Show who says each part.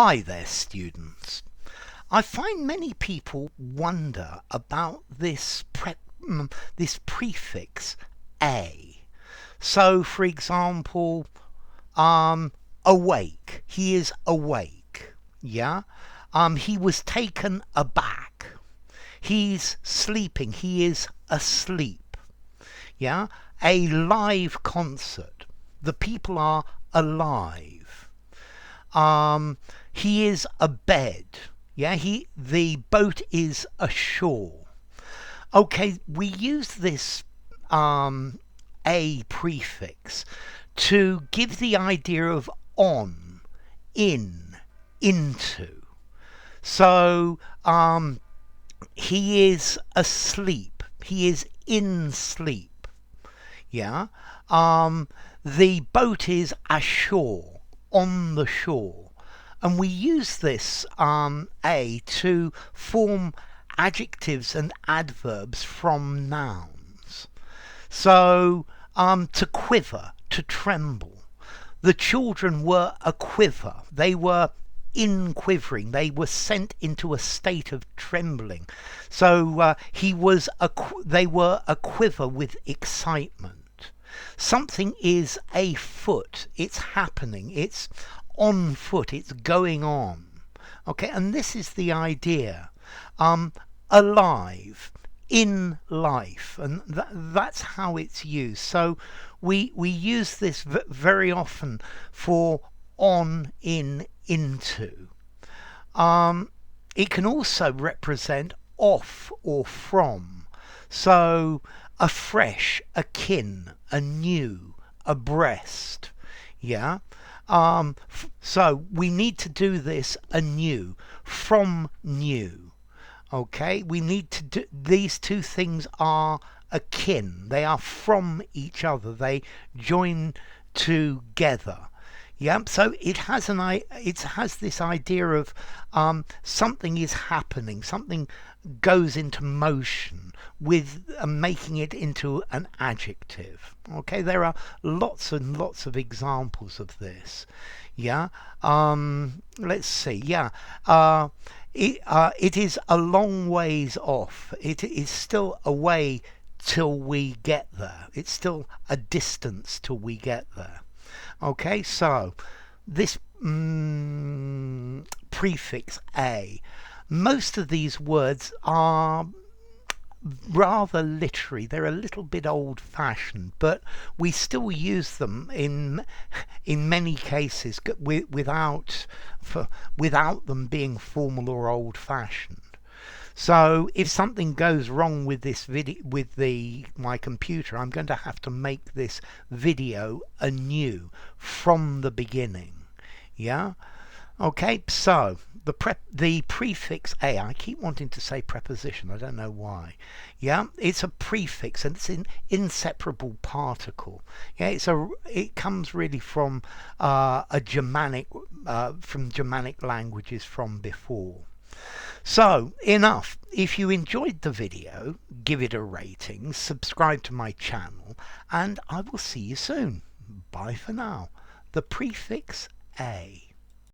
Speaker 1: Hi there, students. I find many people wonder about this prefix a. So, for example, awake. He is awake. Yeah. He was taken aback. He's sleeping. He is asleep. Yeah. A live concert. The people are alive. He is abed. Yeah, the boat is ashore. Okay, we use this a prefix to give the idea of on, in, into. So he is asleep. He is in sleep. Yeah. The boat is ashore, on the shore. And we use this a to form adjectives and adverbs from nouns. So to quiver, to tremble. The children were aquiver. They were in quivering. They were sent into a state of trembling. So they were aquiver with excitement. Something is afoot. It's happening. It's on foot. It's going on. Okay, and this is the idea. Alive, in life, and that's how it's used. So we use this very often for on, in, into. It can also represent off or from. So afresh, akin, anew, abreast. Yeah. So we need to do this anew, from new. Okay, we need to do these two things are akin. They are from each other. They join together. Yeah, so it has this idea of something is happening, something goes into motion with making it into an adjective. Okay, there are lots and lots of examples of this. Yeah, let's see. Yeah, it is a long ways off. It is still a way till we get there. It's still a distance till we get there. Okay, so this prefix a, most of these words are rather literary. They're a little bit old-fashioned, but we still use them in many cases without them being formal or old-fashioned. So if something goes wrong with this video, with my computer, I'm going to have to make this video anew from the beginning. Yeah. Okay. So the prefix a, I keep wanting to say preposition. I don't know why. Yeah. It's a prefix and it's an inseparable particle. Yeah. It comes really from Germanic languages from before. So, enough. If you enjoyed the video, give it a rating, subscribe to my channel, and I will see you soon. Bye for now. The prefix a.